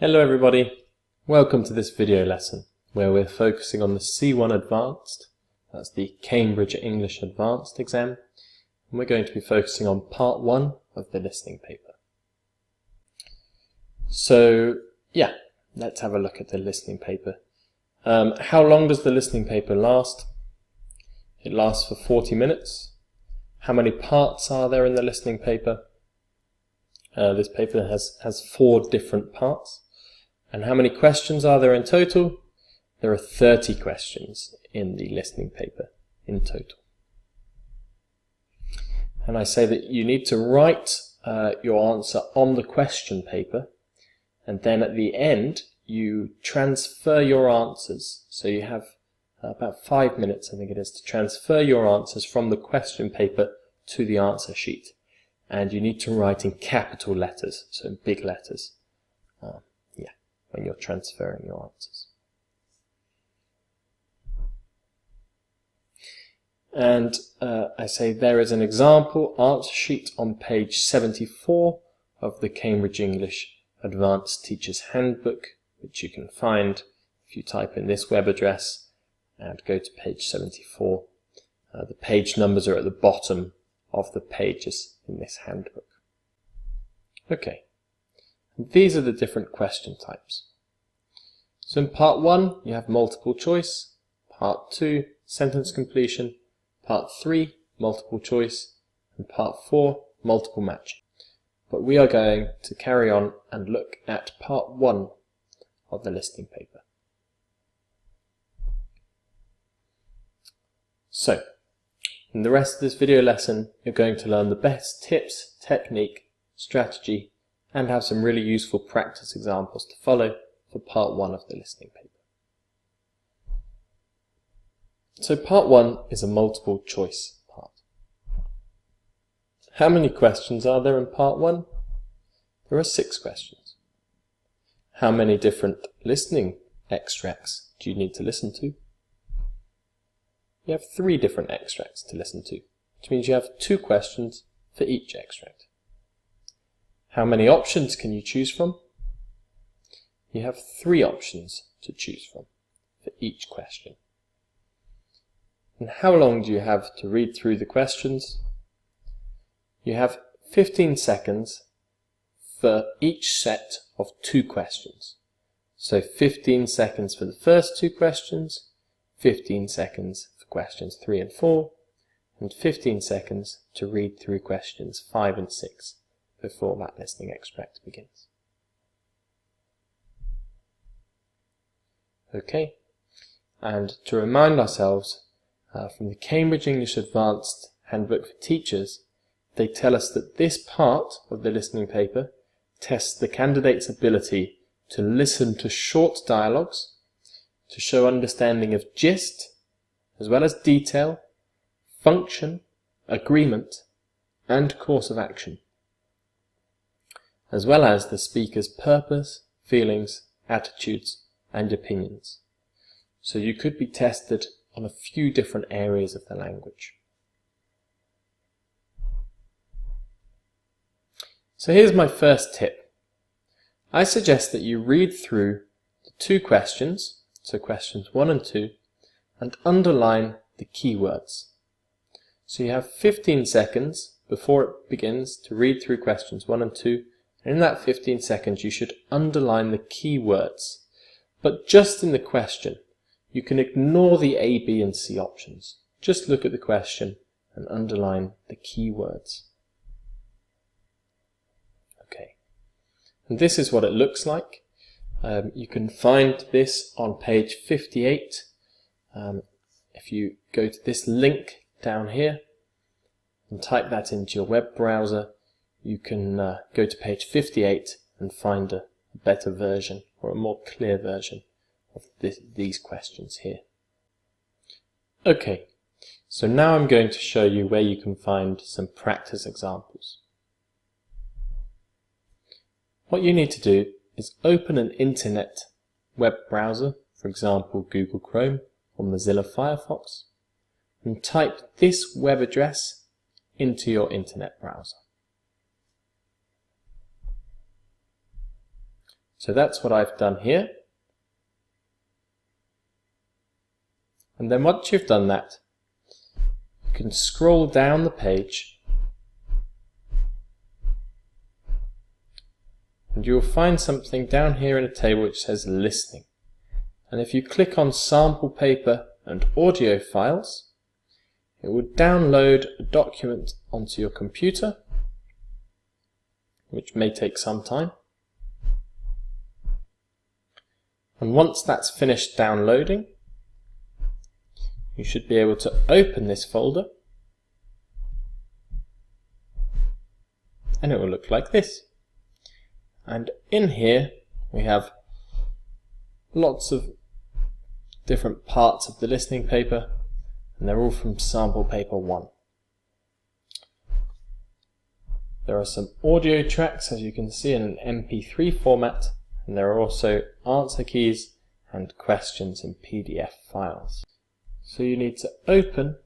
Hello everybody, welcome to this video lesson where we're focusing on the C1 Advanced, that's the Cambridge English Advanced exam, and we're going to be focusing on part 1 of the listening paper. So yeah, let's have a look at the listening paper. How long does the listening paper last? It lasts for 40 minutes. How many parts are there in the listening paper? This paper has 4 different parts. And how many questions are there in total? There are 30 questions in the listening paper in total. And I say that you need to write your answer on the question paper, and then at the end you transfer your answers. So you have about 5 minutes, I think it is, to transfer your answers from the question paper to the answer sheet. And you need to write in capital letters, so in big letters. When you're transferring your answers. And I say there is an example answer sheet on page 74 of the Cambridge English Advanced Teacher's Handbook, which you can find if you type in this web address and go to page 74. The page numbers are at the bottom of the pages in this handbook. Okay. These are the different question types. So in part 1 you have multiple choice, part 2 sentence completion, part 3 multiple choice, and part 4 multiple matching. But we are going to carry on and look at part 1 of the listening paper. So, in the rest of this video lesson you're going to learn the best tips, technique, strategy, and have some really useful practice examples to follow for part 1 of the listening paper. So part 1 is a multiple choice part. How many questions are there in part 1? There are 6 questions. How many different listening extracts do you need to listen to? You have 3 different extracts to listen to, which means you have 2 questions for each extract. How many options can you choose from? You have 3 options to choose from for each question. And how long do you have to read through the questions? You have 15 seconds for each set of 2 questions. So 15 seconds for the first 2 questions, 15 seconds for questions 3 and 4, and 15 seconds to read through questions 5 and 6 before that listening extract begins. Okay, and to remind ourselves, from the Cambridge English Advanced Handbook for Teachers, they tell us that this part of the listening paper tests the candidate's ability to listen to short dialogues, to show understanding of gist, as well as detail, function, agreement, and course of action, as well as the speaker's purpose, feelings, attitudes, and opinions. So you could be tested on a few different areas of the language. So here's my first tip. I suggest that you read through the 2 questions, so questions 1 and 2, and underline the keywords. So you have 15 seconds before it begins to read through questions 1 and 2, and in that 15 seconds you should underline the keywords. But just in the question, you can ignore the A, B and C options. Just look at the question and underline the keywords. Okay, and this is what it looks like. You can find this on page 58. If you go to this link down here and type that into your web browser, you can go to page 58 and find a better version or a more clear version of these questions here. Okay, so now I'm going to show you where you can find some practice examples. What you need to do is open an internet web browser, for example Google Chrome or Mozilla Firefox, and type this web address into your internet browser. So that's what I've done here. And then once you've done that, you can scroll down the page and you'll find something down here in a table which says listening. And if you click on sample paper and audio files, it will download a document onto your computer, which may take some time. And once that's finished downloading, you should be able to open this folder and it will look like this. And in here we have lots of different parts of the listening paper, and they're all from sample paper 1. There are some audio tracks, as you can see, in an MP3 format, and there are also answer keys and questions in PDF files. So you need to open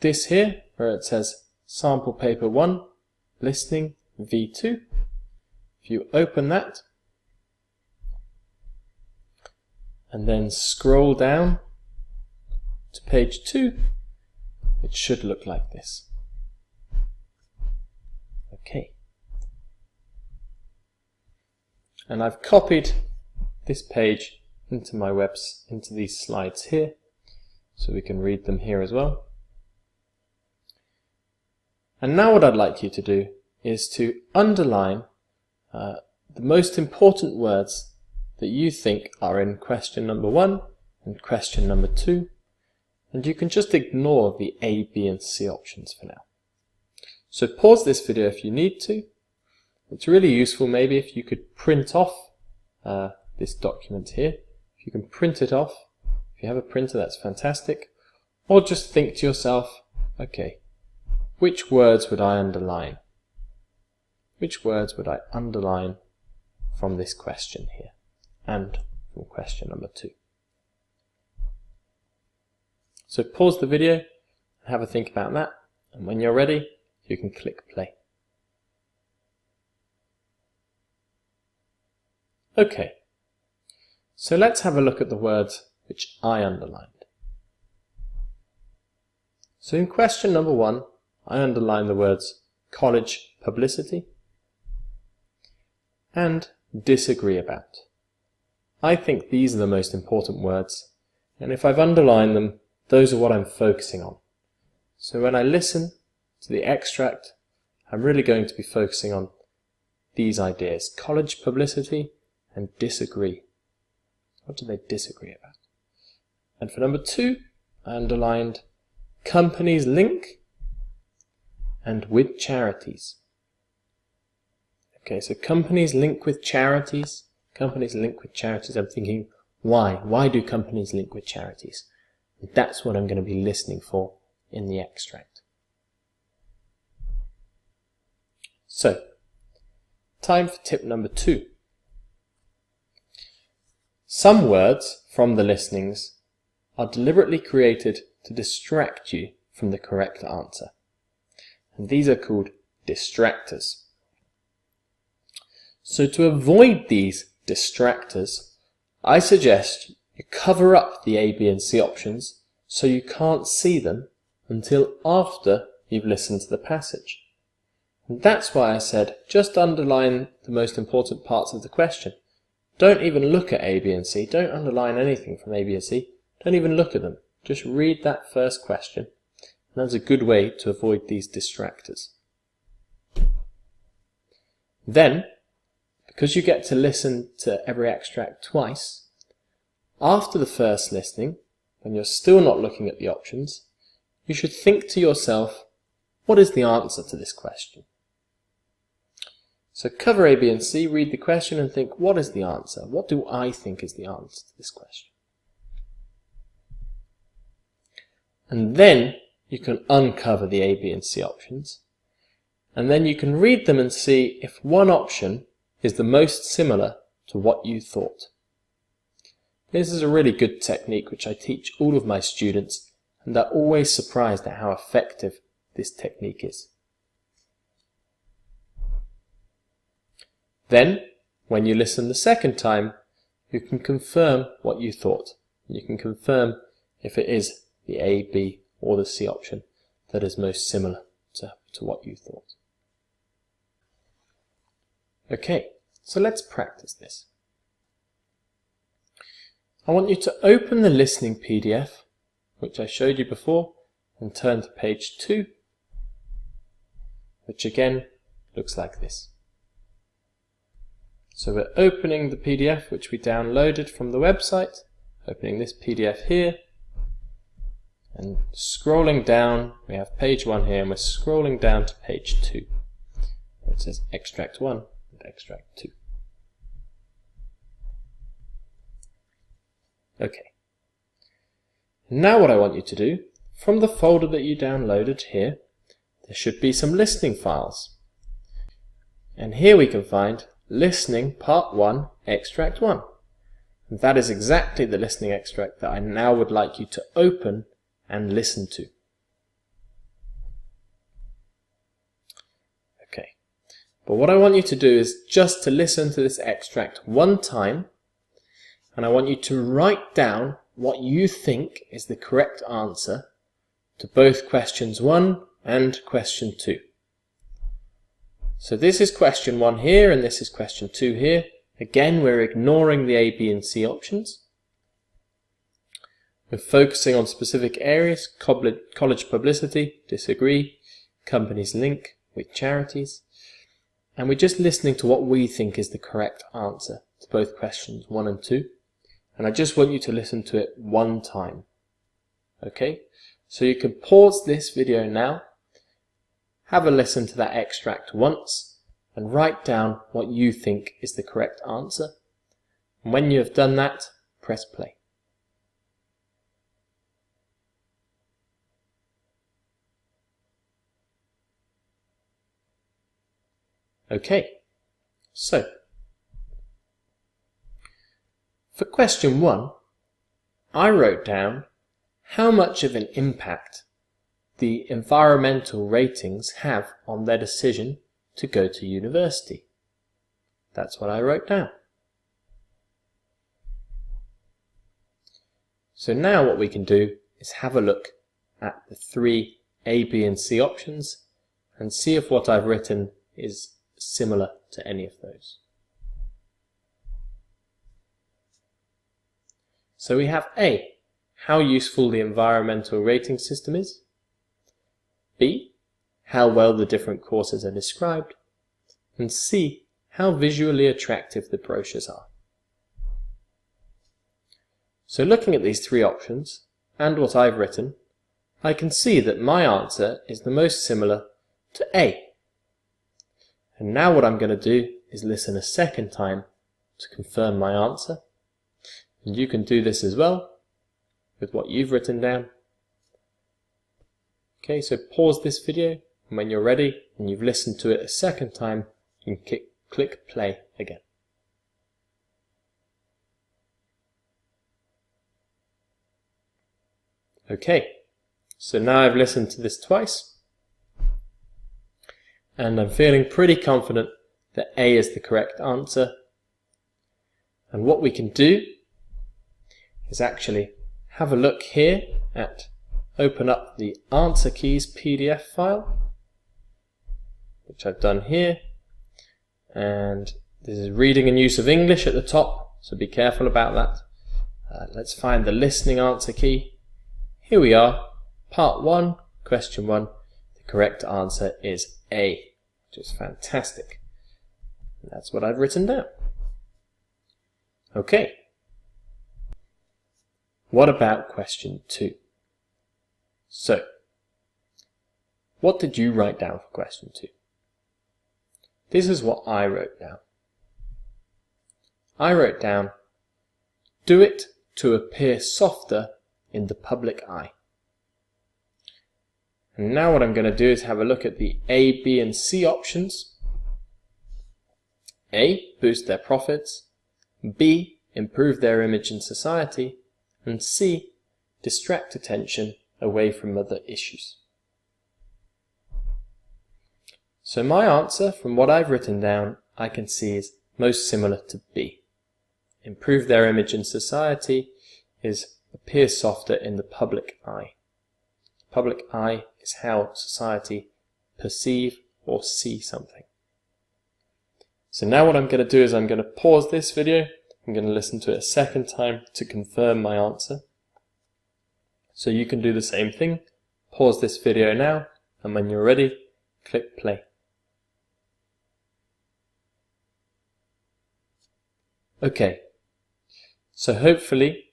this here, where it says sample paper 1, listening V2. If you open that, and then scroll down to page 2, it should look like this. Okay. And I've copied this page into into these slides here, so we can read them here as well. And now what I'd like you to do is to underline the most important words that you think are in question number 1 and question number 2, and you can just ignore the A, B and C options for now. So pause this video if you need to. It's really useful maybe if you could print off this document here. If you can print it off, if you have a printer, that's fantastic. Or just think to yourself, okay, which words would I underline? Which words would I underline from this question here and from question number 2? So pause the video and have a think about that, and when you're ready, you can click play. Okay, so let's have a look at the words which I underlined. So in question number 1, I underlined the words college publicity and disagree about. I think these are the most important words, and if I've underlined them, those are what I'm focusing on. So when I listen to the extract, I'm really going to be focusing on these ideas: college publicity and disagree. What do they disagree about? And for number 2, I underlined companies link and with charities. Okay, so companies link with charities. Companies link with charities. I'm thinking, why? Why do companies link with charities? And that's what I'm going to be listening for in the extract. So, time for tip number 2. Some words from the listenings are deliberately created to distract you from the correct answer. And these are called distractors. So to avoid these distractors, I suggest you cover up the A, B and C options so you can't see them until after you've listened to the passage. And that's why I said just underline the most important parts of the question. Don't even look at A, B and C. Don't underline anything from A, B and C. Don't even look at them. Just read that first question. And that's a good way to avoid these distractors. Then, because you get to listen to every extract twice, after the first listening, when you're still not looking at the options, you should think to yourself, what is the answer to this question? So cover A, B and C, read the question and think, what is the answer? What do I think is the answer to this question? And then you can uncover the A, B and C options, and then you can read them and see if one option is the most similar to what you thought. This is a really good technique which I teach all of my students, and they're always surprised at how effective this technique is. Then, when you listen the second time, you can confirm what you thought. You can confirm if it is the A, B, or the C option that is most similar to what you thought. Okay, so let's practice this. I want you to open the listening PDF, which I showed you before, and turn to page 2, which again looks like this. So we're opening the PDF which we downloaded from the website, opening this PDF here, and scrolling down, we have page 1 here, and we're scrolling down to page 2, where it says extract 1 and extract 2. Okay. Now what I want you to do, from the folder that you downloaded here, there should be some listening files. And here we can find Listening Part 1, Extract 1. And that is exactly the listening extract that I now would like you to open and listen to. Okay. But what I want you to do is just to listen to this extract one time, and I want you to write down what you think is the correct answer to both questions 1 and question 2. So this is question 1 here, and this is question 2 here. Again, we're ignoring the A, B, and C options. We're focusing on specific areas: college publicity, disagree, companies link with charities. And we're just listening to what we think is the correct answer to both questions 1 and 2. And I just want you to listen to it one time. Okay? So you can pause this video now, have a listen to that extract once, and write down what you think is the correct answer. And when you have done that, press play. Okay, so for question 1, I wrote down how much of an impact the environmental ratings have on their decision to go to university. That's what I wrote down. So now what we can do is have a look at the 3 A, B, and C options and see if what I've written is similar to any of those. So we have A, how useful the environmental rating system is. B, how well the different courses are described. And C, how visually attractive the brochures are. So looking at these 3 options, and what I've written, I can see that my answer is the most similar to A. And now what I'm going to do is listen a second time to confirm my answer. And you can do this as well with what you've written down. Okay, so pause this video, and when you're ready and you've listened to it a second time, you can click play again. Okay, so now I've listened to this twice, and I'm feeling pretty confident that A is the correct answer. And what we can do is actually have a look here at, open up the answer keys PDF file, which I've done here, and this is reading and use of English at the top, so be careful about that. Let's find the listening answer key. Here we are, part 1, question 1. The correct answer is A, which is fantastic. And that's what I've written down. Okay. What about question 2? So, what did you write down for question 2? This is what I wrote down. I wrote down, do it to appear softer in the public eye. And now what I'm going to do is have a look at the A, B, and C options. A, boost their profits. B, improve their image in society. And C, distract attention away from other issues. So my answer, from what I've written down, I can see is most similar to B. Improve their image in society is appear softer in the public eye. Public eye is how society perceive or see something. So now what I'm going to do is I'm going to pause this video. I'm going to listen to it a second time to confirm my answer. So you can do the same thing. Pause this video now, and when you're ready, click play. Okay, so hopefully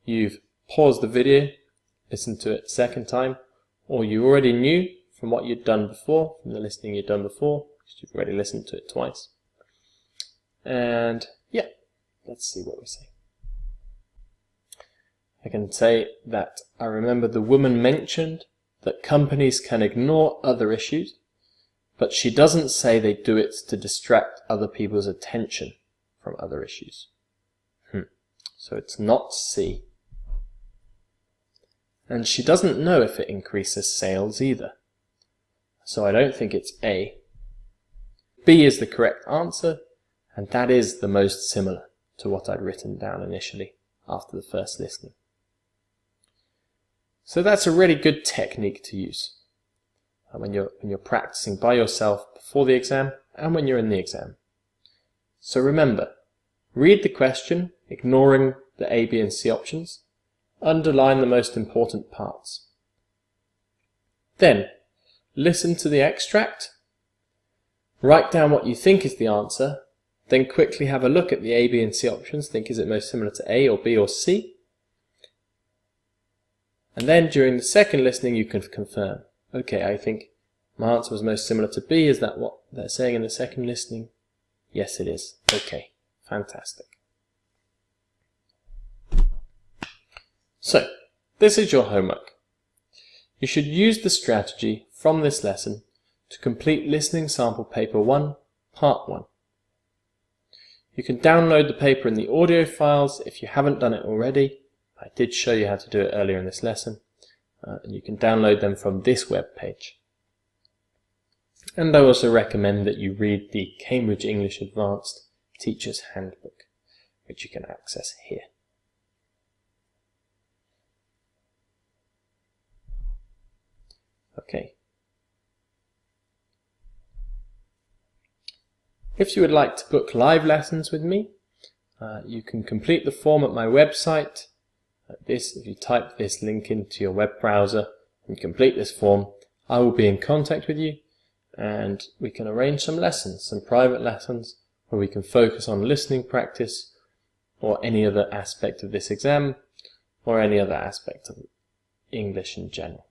you've paused the video, listened to it a second time, or you already knew from what you'd done before, from the listening you'd done before, because you've already listened to it twice. And yeah, let's see what we say. I can say that I remember the woman mentioned that companies can ignore other issues, but she doesn't say they do it to distract other people's attention from other issues. So it's not C. And she doesn't know if it increases sales either. So I don't think it's A. B is the correct answer, and that is the most similar to what I'd written down initially after the first listening. So that's a really good technique to use when you're practicing by yourself before the exam and when you're in the exam. So remember, read the question, ignoring the A, B and C options. Underline the most important parts. Then, listen to the extract. Write down what you think is the answer. Then quickly have a look at the A, B and C options. Think, is it most similar to A or B or C? And then during the second listening you can confirm. Okay, I think my answer was most similar to B. Is that what they're saying in the second listening? Yes, it is. Okay, fantastic. So, this is your homework. You should use the strategy from this lesson to complete Listening Sample Paper 1, Part 1. You can download the paper in the audio files if you haven't done it already. I did show you how to do it earlier in this lesson. And you can download them from this web page. And I also recommend that you read the Cambridge English Advanced Teacher's Handbook, which you can access here. Okay. If you would like to book live lessons with me, you can complete the form at my website. If you type this link into your web browser and complete this form, I will be in contact with you and we can arrange some lessons, some private lessons where we can focus on listening practice or any other aspect of this exam or any other aspect of English in general.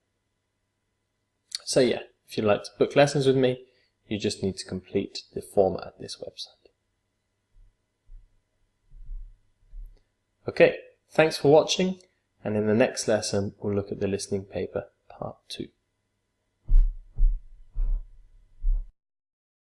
So yeah, if you'd like to book lessons with me, you just need to complete the form at this website. Okay, thanks for watching, and in the next lesson we'll look at the listening paper part 2.